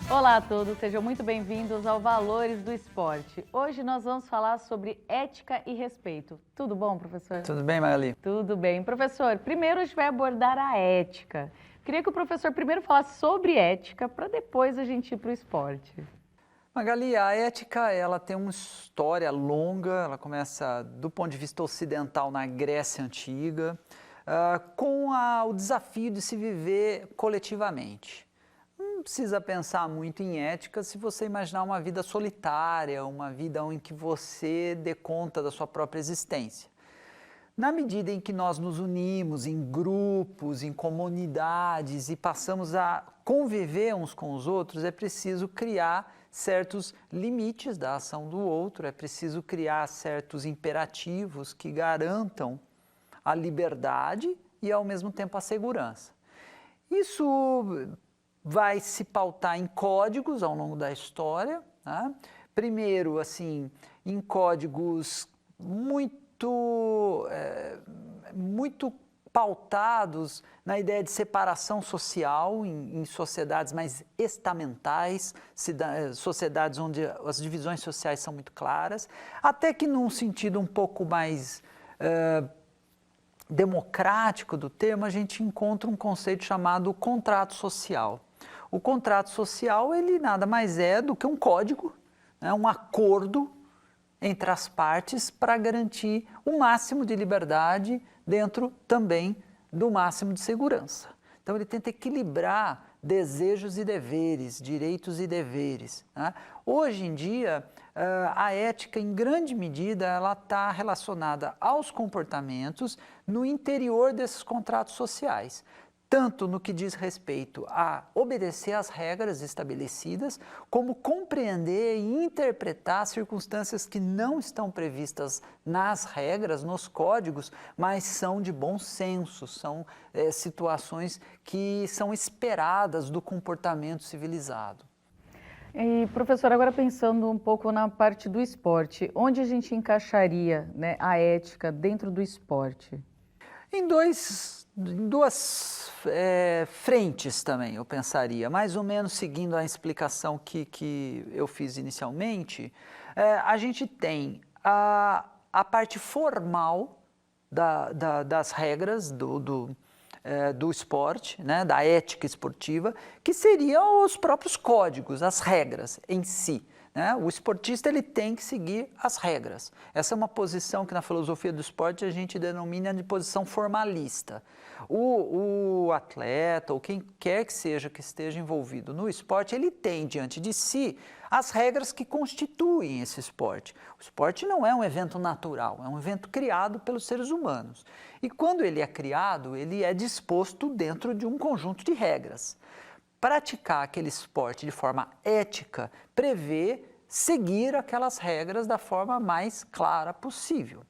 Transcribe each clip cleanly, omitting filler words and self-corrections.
Olá a todos, sejam muito bem-vindos ao Valores do Esporte. Hoje nós vamos falar sobre ética e respeito. Tudo bom, professor? Tudo bem, Magali? Tudo bem. Professor, primeiro a gente vai abordar a ética. Queria que o professor primeiro falasse sobre ética, para depois a gente ir para o esporte. Magali, a ética ela tem uma história longa, ela começa do ponto de vista ocidental na Grécia Antiga, com o desafio de se viver coletivamente. Não precisa pensar muito em ética se você imaginar uma vida solitária, uma vida em que você dê conta da sua própria existência. Na medida em que nós nos unimos em grupos, em comunidades e passamos a conviver uns com os outros, é preciso criar certos limites da ação do outro, é preciso criar certos imperativos que garantam a liberdade e, ao mesmo tempo, a segurança. Isso vai se pautar em códigos ao longo da história, né? Primeiro, assim, em códigos muito pautados na ideia de separação social em sociedades mais estamentais, sociedades onde as divisões sociais são muito claras, até que num sentido um pouco mais democrático do termo, a gente encontra um conceito chamado contrato social. O contrato social, ele nada mais é do que um código, né, um acordo entre as partes para garantir o máximo de liberdade dentro também do máximo de segurança. Então ele tenta equilibrar desejos e deveres, direitos e deveres, né? Hoje em dia, a ética, em grande medida, ela está relacionada aos comportamentos no interior desses contratos sociais, tanto no que diz respeito a obedecer às regras estabelecidas, como compreender e interpretar circunstâncias que não estão previstas nas regras, nos códigos, mas são de bom senso, são situações que são esperadas do comportamento civilizado. E, professor, agora pensando um pouco na parte do esporte, onde a gente encaixaria, né, a ética dentro do esporte? Em duas frentes também, eu pensaria, mais ou menos seguindo a explicação que eu fiz inicialmente. A gente tem a parte formal das regras do esporte, né, da ética esportiva, que seriam os próprios códigos, as regras em si. Né? O esportista ele tem que seguir as regras. Essa é uma posição que na filosofia do esporte a gente denomina de posição formalista. O atleta ou quem quer que seja que esteja envolvido no esporte, ele tem diante de si as regras que constituem esse esporte. O esporte não é um evento natural, é um evento criado pelos seres humanos. E quando ele é criado, ele é disposto dentro de um conjunto de regras. Praticar aquele esporte de forma ética prevê seguir aquelas regras da forma mais clara possível.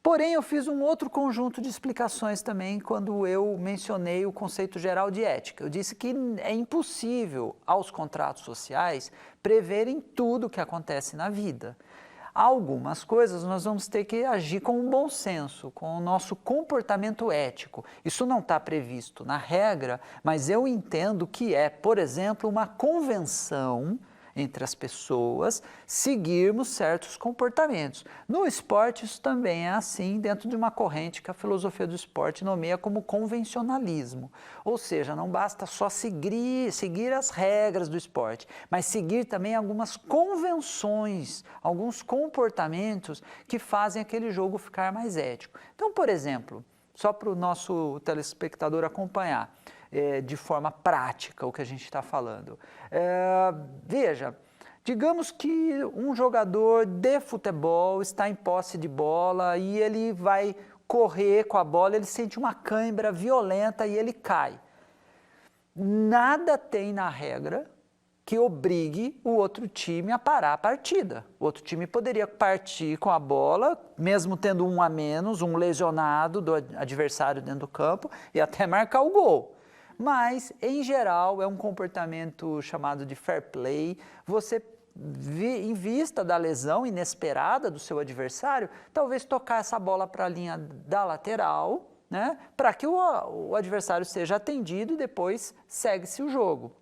Porém, eu fiz um outro conjunto de explicações também quando eu mencionei o conceito geral de ética. Eu disse que é impossível aos contratos sociais preverem tudo o que acontece na vida. Algumas coisas nós vamos ter que agir com o bom senso, com o nosso comportamento ético. Isso não está previsto na regra, mas eu entendo que é, por exemplo, uma convenção entre as pessoas seguirmos certos comportamentos. No esporte isso também é assim, dentro de uma corrente que a filosofia do esporte nomeia como convencionalismo. Ou seja, não basta só seguir as regras do esporte, mas seguir também algumas convenções, alguns comportamentos que fazem aquele jogo ficar mais ético. Então, por exemplo, só para o nosso telespectador acompanhar, de forma prática o que a gente está falando. Veja, digamos que um jogador de futebol está em posse de bola e ele vai correr com a bola, ele sente uma cãibra violenta e ele cai. Nada tem na regra que obrigue o outro time a parar a partida. O outro time poderia partir com a bola, mesmo tendo um a menos, um lesionado do adversário dentro do campo e até marcar o gol. Mas, em geral, é um comportamento chamado de fair play. Você, em vista da lesão inesperada do seu adversário, talvez tocar essa bola para a linha da lateral, né, para que o adversário seja atendido e depois segue-se o jogo.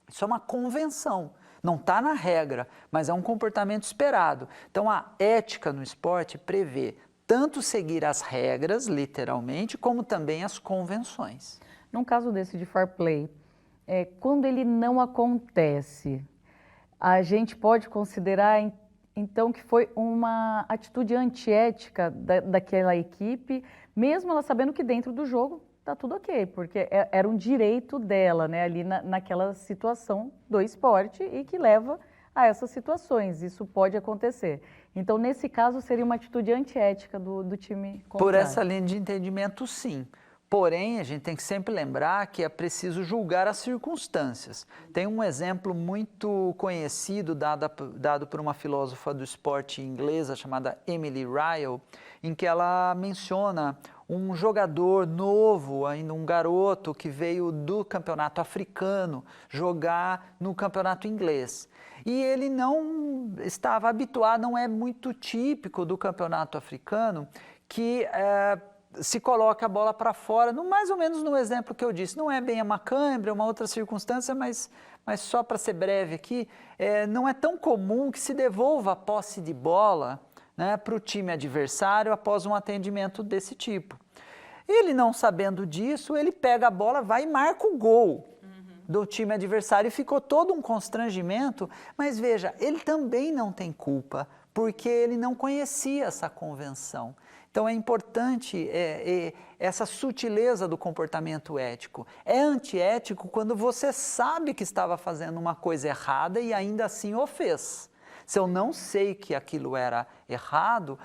Isso é uma convenção, não está na regra, mas é um comportamento esperado. Então, a ética no esporte prevê tanto seguir as regras, literalmente, como também as convenções. Num caso desse de fair play, quando ele não acontece, a gente pode considerar, então, que foi uma atitude antiética daquela equipe, mesmo ela sabendo que dentro do jogo está tudo ok, porque era um direito dela, né, ali naquela situação do esporte e que leva a essas situações. Isso pode acontecer. Então, nesse caso, seria uma atitude antiética do time contrário. Por essa linha de entendimento, sim. Porém, a gente tem que sempre lembrar que é preciso julgar as circunstâncias. Tem um exemplo muito conhecido dado por uma filósofa do esporte inglesa chamada Emily Ryle, em que ela menciona um jogador novo, ainda um garoto que veio do campeonato africano jogar no campeonato inglês. E ele não estava habituado, não é muito típico do campeonato africano que se coloca a bola para fora, mais ou menos no exemplo que eu disse. Não é bem uma câimbra, é uma outra circunstância, mas só para ser breve aqui, não é tão comum que se devolva a posse de bola, né, para o time adversário após um atendimento desse tipo. Ele, não sabendo disso, ele pega a bola, vai e marca o gol do time adversário e ficou todo um constrangimento, mas veja, ele também não tem culpa, porque ele não conhecia essa convenção. Então é importante essa sutileza do comportamento ético. É antiético quando você sabe que estava fazendo uma coisa errada e ainda assim o fez. Se eu não sei que aquilo era errado,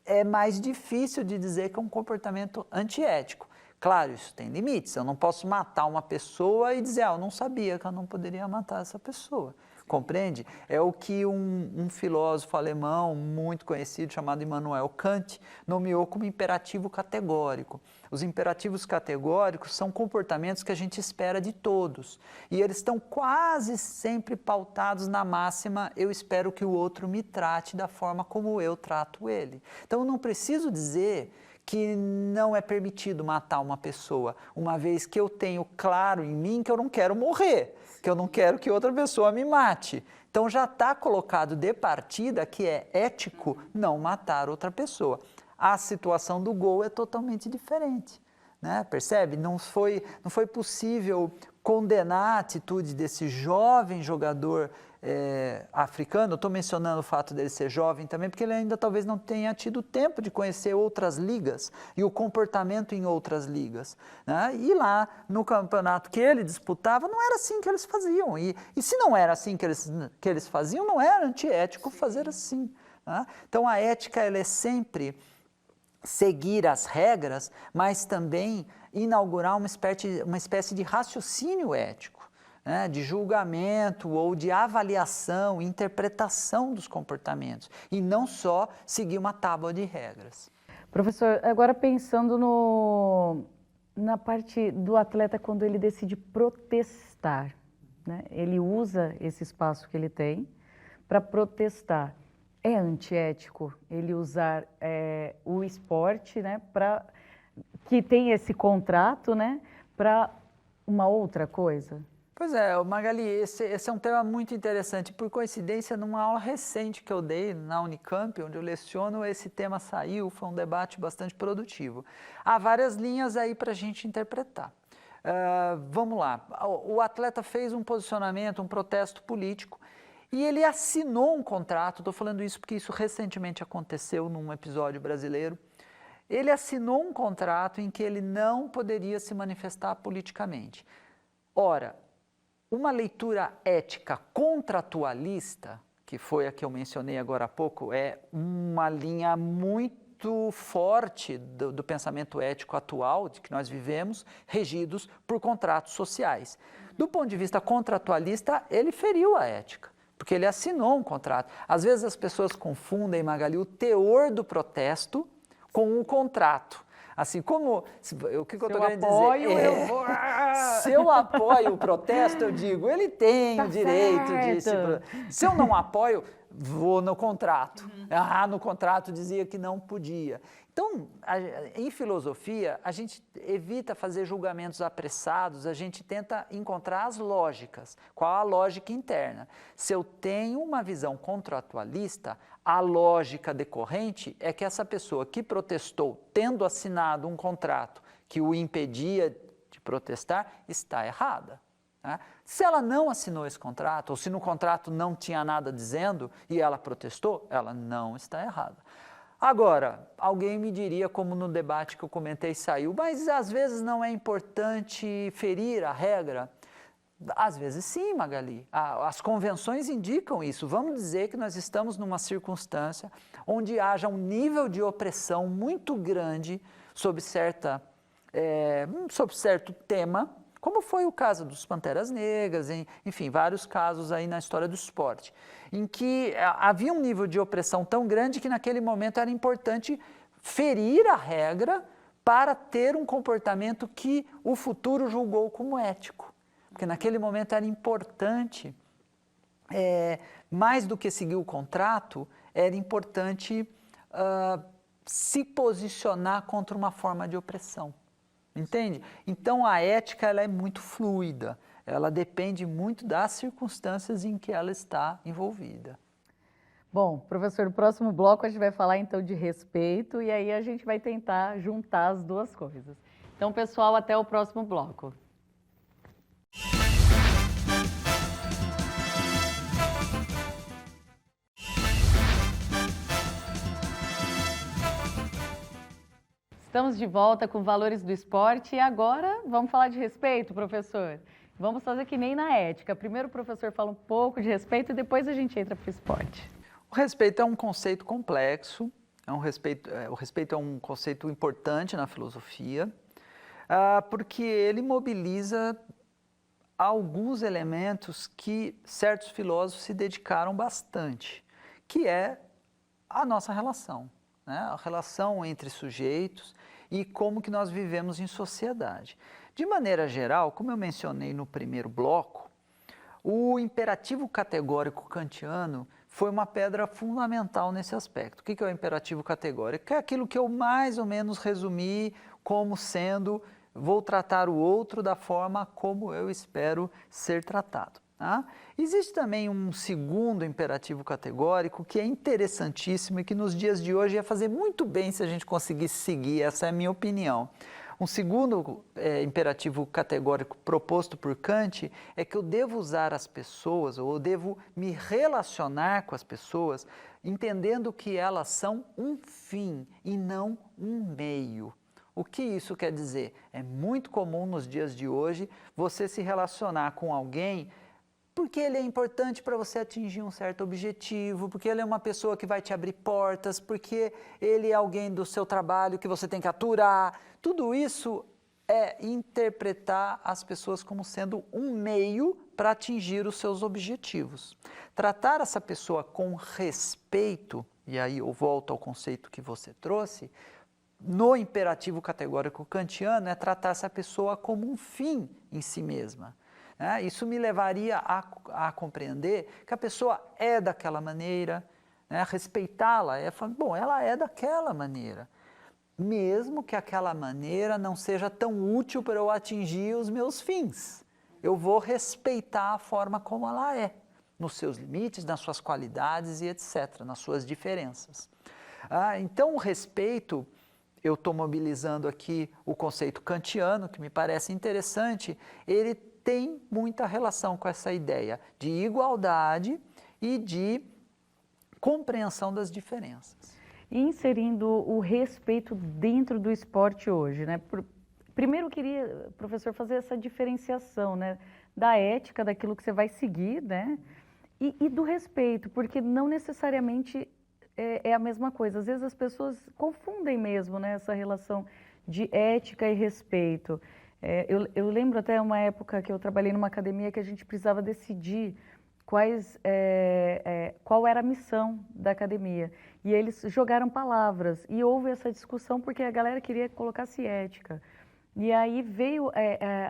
é mais difícil de dizer que é um comportamento antiético. Claro, isso tem limites. Eu não posso matar uma pessoa e dizer, eu não sabia que eu não poderia matar essa pessoa. Compreende? É o que um filósofo alemão muito conhecido, chamado Immanuel Kant, nomeou como imperativo categórico. Os imperativos categóricos são comportamentos que a gente espera de todos. E eles estão quase sempre pautados na máxima, eu espero que o outro me trate da forma como eu trato ele. Então, eu não preciso dizer que não é permitido matar uma pessoa, uma vez que eu tenho claro em mim que eu não quero morrer, que eu não quero que outra pessoa me mate. Então já está colocado de partida que é ético não matar outra pessoa. A situação do gol é totalmente diferente, né? Percebe? Não foi possível condenar a atitude desse jovem jogador africano. Estou mencionando o fato dele ser jovem também, porque ele ainda talvez não tenha tido tempo de conhecer outras ligas e o comportamento em outras ligas, né? E lá no campeonato que ele disputava, não era assim que eles faziam. E se não era assim que eles faziam, não era antiético fazer assim, né? Então a ética, ela é sempre seguir as regras, mas também inaugurar uma espécie de raciocínio ético, né, de julgamento ou de avaliação, interpretação dos comportamentos, e não só seguir uma tábua de regras. Professor, agora pensando na parte do atleta quando ele decide protestar, né? Ele usa esse espaço que ele tem para protestar. É antiético ele usar o esporte, né, que tem esse contrato, né, para uma outra coisa? Pois é, Magali, esse é um tema muito interessante. Por coincidência, numa aula recente que eu dei na Unicamp, onde eu leciono, esse tema saiu, foi um debate bastante produtivo. Há várias linhas aí para a gente interpretar. Vamos lá, o atleta fez um posicionamento, um protesto político, e ele assinou um contrato. Estou falando isso porque isso recentemente aconteceu num episódio brasileiro. Ele assinou um contrato em que ele não poderia se manifestar politicamente. Ora, uma leitura ética contratualista, que foi a que eu mencionei agora há pouco, é uma linha muito forte do pensamento ético atual, de que nós vivemos, regidos por contratos sociais. Do ponto de vista contratualista, ele feriu a ética, porque ele assinou um contrato. Às vezes as pessoas confundem, Magali, o teor do protesto com o contrato. Assim, como... O que eu estou querendo dizer? Se eu apoio o protesto, eu digo, ele tem o direito de... Se eu não apoio, vou no contrato. No contrato dizia que não podia. Então, em filosofia, a gente evita fazer julgamentos apressados, a gente tenta encontrar as lógicas. Qual a lógica interna? Se eu tenho uma visão contratualista, a lógica decorrente é que essa pessoa que protestou, tendo assinado um contrato que o impedia de protestar, está errada. Né? Se ela não assinou esse contrato, ou se no contrato não tinha nada dizendo e ela protestou, ela não está errada. Agora, alguém me diria, como no debate que eu comentei saiu, mas às vezes não é importante ferir a regra? Às vezes sim, Magali. As convenções indicam isso. Vamos dizer que nós estamos numa circunstância onde haja um nível de opressão muito grande sobre certo tema, como foi o caso dos Panteras Negras, enfim, vários casos aí na história do esporte, em que havia um nível de opressão tão grande que naquele momento era importante ferir a regra para ter um comportamento que o futuro julgou como ético. Porque naquele momento era importante, mais do que seguir o contrato, era importante se posicionar contra uma forma de opressão. Entende? Então a ética ela é muito fluida, ela depende muito das circunstâncias em que ela está envolvida. Bom, professor, no próximo bloco a gente vai falar então de respeito e aí a gente vai tentar juntar as duas coisas. Então, pessoal, até o próximo bloco. Estamos de volta com Valores do Esporte e agora vamos falar de respeito, professor. Vamos fazer que nem na ética. Primeiro o professor fala um pouco de respeito e depois a gente entra para o esporte. O respeito é um conceito complexo, o respeito é um conceito importante na filosofia, porque ele mobiliza alguns elementos que certos filósofos se dedicaram bastante, que é a nossa relação, né? A relação entre sujeitos e como que nós vivemos em sociedade. De maneira geral, como eu mencionei no primeiro bloco, o imperativo categórico kantiano foi uma pedra fundamental nesse aspecto. O que é o imperativo categórico? É aquilo que eu mais ou menos resumi como sendo: vou tratar o outro da forma como eu espero ser tratado. Tá? Existe também um segundo imperativo categórico que é interessantíssimo e que nos dias de hoje ia fazer muito bem se a gente conseguisse seguir, essa é a minha opinião. Um segundo imperativo categórico proposto por Kant é que eu devo usar as pessoas, ou eu devo me relacionar com as pessoas, entendendo que elas são um fim e não um meio. O que isso quer dizer? É muito comum nos dias de hoje você se relacionar com alguém porque ele é importante para você atingir um certo objetivo, porque ele é uma pessoa que vai te abrir portas, porque ele é alguém do seu trabalho que você tem que aturar. Tudo isso é interpretar as pessoas como sendo um meio para atingir os seus objetivos. Tratar essa pessoa com respeito, e aí eu volto ao conceito que você trouxe, no imperativo categórico kantiano é tratar essa pessoa como um fim em si mesma. Isso me levaria a compreender que a pessoa é daquela maneira, respeitá-la, bom, ela é daquela maneira, mesmo que aquela maneira não seja tão útil para eu atingir os meus fins. Eu vou respeitar a forma como ela é, nos seus limites, nas suas qualidades e etc., nas suas diferenças. Então o respeito, eu estou mobilizando aqui o conceito kantiano, que me parece interessante, ele tem muita relação com essa ideia de igualdade e de compreensão das diferenças. E inserindo o respeito dentro do esporte hoje, né? Primeiro eu queria, professor, fazer essa diferenciação, né? Da ética, daquilo que você vai seguir, né? E do respeito, porque não necessariamente é a mesma coisa. Às vezes as pessoas confundem mesmo, né? Essa relação de ética e respeito. Eu lembro até uma época que eu trabalhei numa academia que a gente precisava decidir qual era a missão da academia. E eles jogaram palavras e houve essa discussão porque a galera queria que colocasse ética. E aí veio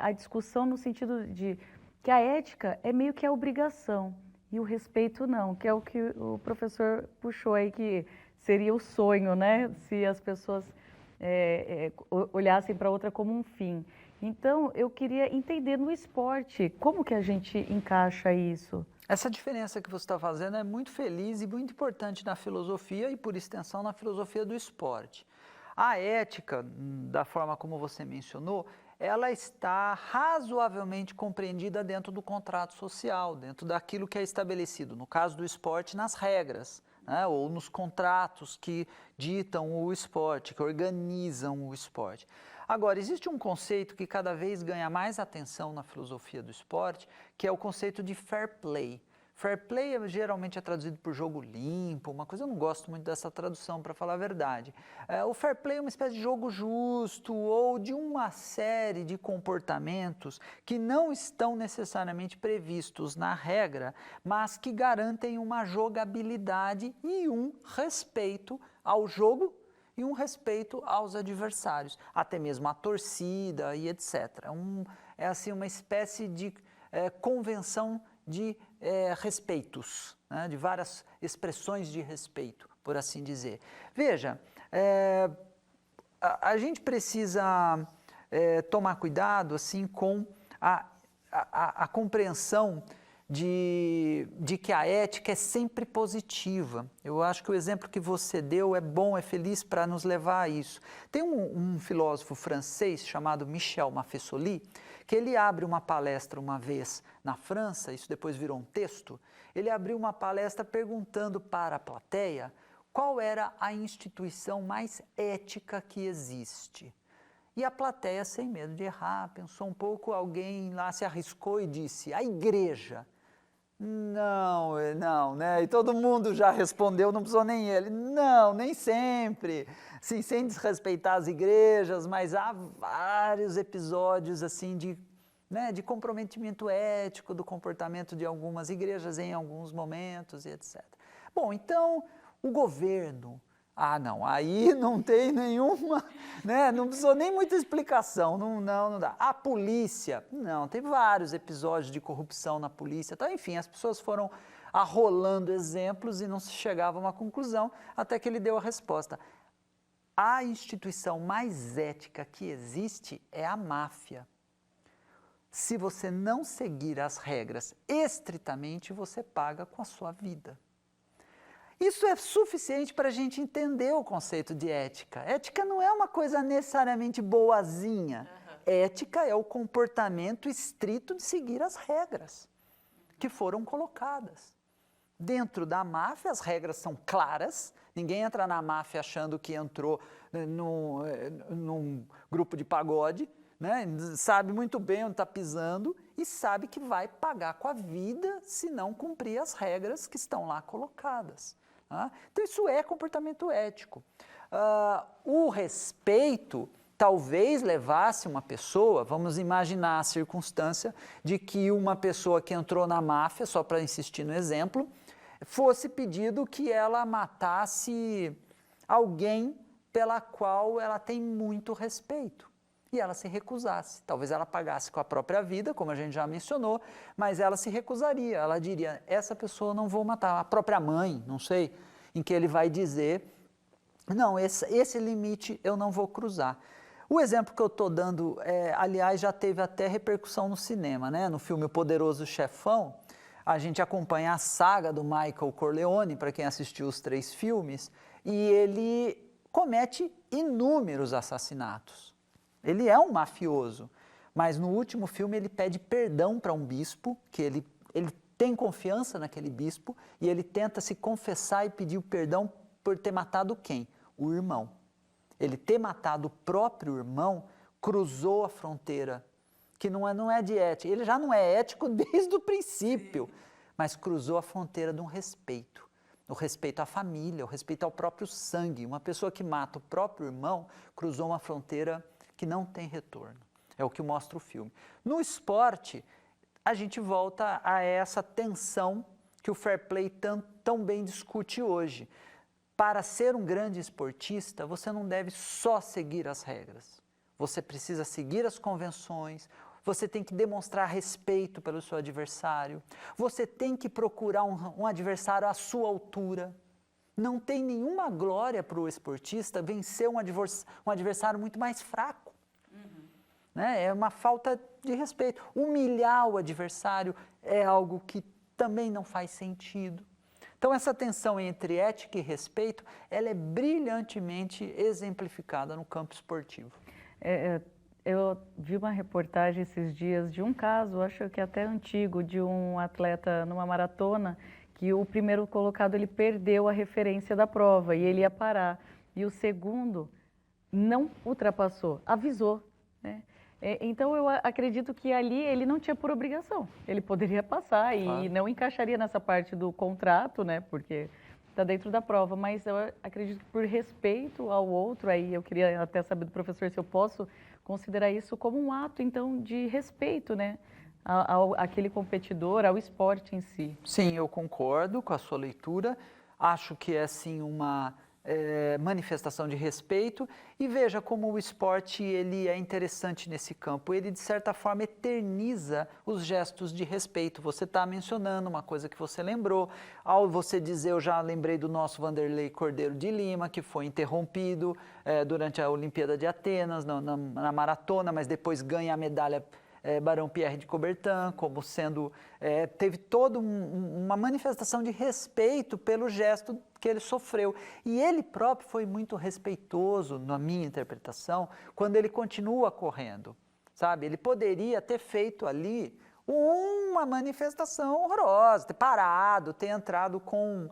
a discussão no sentido de que a ética é meio que a obrigação e o respeito não, que é o que o professor puxou aí, que seria o sonho, né? Se as pessoas olhassem para a outra como um fim. Então, eu queria entender no esporte, como que a gente encaixa isso? Essa diferença que você está fazendo é muito feliz e muito importante na filosofia e, por extensão, na filosofia do esporte. A ética, da forma como você mencionou, ela está razoavelmente compreendida dentro do contrato social, dentro daquilo que é estabelecido, no caso do esporte, nas regras, né, ou nos contratos que ditam o esporte, que organizam o esporte. Agora, existe um conceito que cada vez ganha mais atenção na filosofia do esporte, que é o conceito de fair play. Fair play geralmente é traduzido por jogo limpo, uma coisa eu não gosto muito dessa tradução, para falar a verdade. O fair play é uma espécie de jogo justo ou de uma série de comportamentos que não estão necessariamente previstos na regra, mas que garantem uma jogabilidade e um respeito ao jogo e um respeito aos adversários, até mesmo à torcida e etc. É assim uma espécie de convenção de respeitos, né, de várias expressões de respeito, por assim dizer. Veja, a gente precisa tomar cuidado assim, com a compreensão de que a ética é sempre positiva. Eu acho que o exemplo que você deu é bom, é feliz para nos levar a isso. Tem um filósofo francês chamado Michel Maffesoli, que ele abre uma palestra uma vez na França, isso depois virou um texto, ele abriu uma palestra perguntando para a plateia qual era a instituição mais ética que existe. E a plateia, sem medo de errar, pensou um pouco, alguém lá se arriscou e disse, a igreja. Não, né? E todo mundo já respondeu, não precisou nem ele. Não, nem sempre. Sim, sem desrespeitar as igrejas, mas há vários episódios assim de comprometimento ético do comportamento de algumas igrejas em alguns momentos e etc. Bom, então o governo... não, aí não tem nenhuma, né? Não precisou nem muita explicação, não dá. A polícia, não, tem vários episódios de corrupção na polícia, então, enfim, as pessoas foram arrolando exemplos e não se chegava a uma conclusão, até que ele deu a resposta. A instituição mais ética que existe é a máfia. Se você não seguir as regras estritamente, você paga com a sua vida. Isso é suficiente para a gente entender o conceito de ética. Ética não é uma coisa necessariamente boazinha. Ética é o comportamento estrito de seguir as regras que foram colocadas. Dentro da máfia, as regras são claras. Ninguém entra na máfia achando que entrou num grupo de pagode, né? Sabe muito bem onde está pisando e sabe que vai pagar com a vida se não cumprir as regras que estão lá colocadas. Então, isso é comportamento ético. O respeito talvez levasse uma pessoa, vamos imaginar a circunstância de que uma pessoa que entrou na máfia, só para insistir no exemplo, fosse pedido que ela matasse alguém pela qual ela tem muito respeito. E ela se recusasse. Talvez ela pagasse com a própria vida, como a gente já mencionou, mas ela se recusaria. Ela diria, essa pessoa eu não vou matar. A própria mãe, não sei, em que ele vai dizer, não, esse limite eu não vou cruzar. O exemplo que eu estou dando, aliás, já teve até repercussão no cinema, né? No filme O Poderoso Chefão, a gente acompanha a saga do Michael Corleone, para quem assistiu os 3 filmes, e ele comete inúmeros assassinatos. Ele é um mafioso, mas no último filme ele pede perdão para um bispo, que ele tem confiança naquele bispo, e ele tenta se confessar e pedir o perdão por ter matado quem? O irmão. Ele ter matado o próprio irmão cruzou a fronteira, que não é de ética. Ele já não é ético desde o princípio, mas cruzou a fronteira de um respeito. O respeito à família, o respeito ao próprio sangue. Uma pessoa que mata o próprio irmão cruzou uma fronteira que não tem retorno. É o que mostra o filme. No esporte, a gente volta a essa tensão que o fair play tão bem discute hoje. Para ser um grande esportista, você não deve só seguir as regras. Você precisa seguir as convenções, você tem que demonstrar respeito pelo seu adversário, você tem que procurar um adversário à sua altura. Não tem nenhuma glória para o esportista vencer um adversário muito mais fraco. Né? É uma falta de respeito. Humilhar o adversário é algo que também não faz sentido. Então, essa tensão entre ética e respeito, ela é brilhantemente exemplificada no campo esportivo. Eu vi uma reportagem esses dias de um caso, acho que até antigo, de um atleta numa maratona, que o primeiro colocado ele perdeu a referência da prova e ele ia parar. E o segundo não ultrapassou, avisou, né? Então eu acredito que ali ele não tinha por obrigação, ele poderia passar e não encaixaria nessa parte do contrato, né? Porque está dentro da prova, mas eu acredito que por respeito ao outro, aí eu queria até saber do professor se eu posso considerar isso como um ato, então, de respeito, né? Àquele competidor, ao esporte em si. Sim, eu concordo com a sua leitura, acho que é sim uma manifestação de respeito e veja como o esporte ele é interessante nesse campo, ele de certa forma eterniza os gestos de respeito. Você está mencionando uma coisa que você lembrou, ao você dizer, eu já lembrei do nosso Vanderlei Cordeiro de Lima, que foi interrompido durante a Olimpíada de Atenas, na maratona, mas depois ganha a medalha Barão Pierre de Coubertin, como sendo, teve toda uma manifestação de respeito pelo gesto que ele sofreu. E ele próprio foi muito respeitoso, na minha interpretação, quando ele continua correndo, sabe? Ele poderia ter feito ali uma manifestação horrorosa, ter parado, ter entrado com...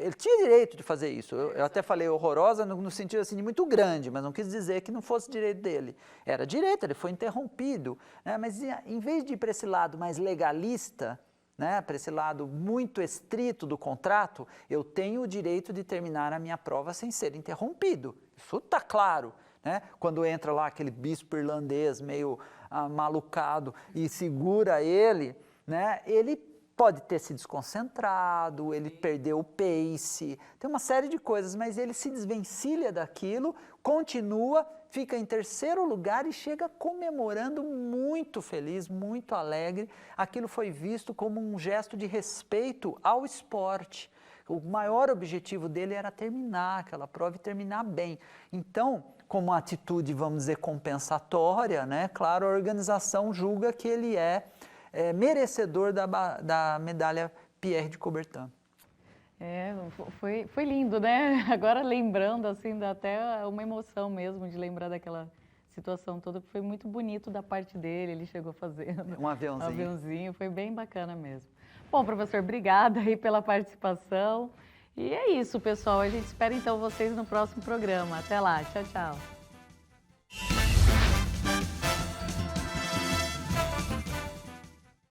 ele tinha direito de fazer isso, eu até falei horrorosa no sentido assim, de muito grande, mas não quis dizer que não fosse direito dele. Era direito, ele foi interrompido, né? Mas em vez de ir para esse lado mais legalista, né, para esse lado muito estrito do contrato, eu tenho o direito de terminar a minha prova sem ser interrompido, isso está claro. Né? Quando entra lá aquele bispo irlandês meio malucado e segura ele, né? Ele pode ter se desconcentrado, ele perdeu o pace, tem uma série de coisas, mas ele se desvencilha daquilo, continua, fica em terceiro lugar e chega comemorando muito feliz, muito alegre. Aquilo foi visto como um gesto de respeito ao esporte. O maior objetivo dele era terminar aquela prova e terminar bem. Então, como atitude, vamos dizer, compensatória, né? Claro, a organização julga que ele é merecedor da medalha Pierre de Coubertin. Foi lindo, né? Agora lembrando, assim, dá até uma emoção mesmo de lembrar daquela situação toda, que foi muito bonito da parte dele, ele chegou fazendo um aviãozinho, foi bem bacana mesmo. Bom, professor, obrigada aí pela participação. E é isso, pessoal. A gente espera então vocês no próximo programa. Até lá. Tchau, tchau.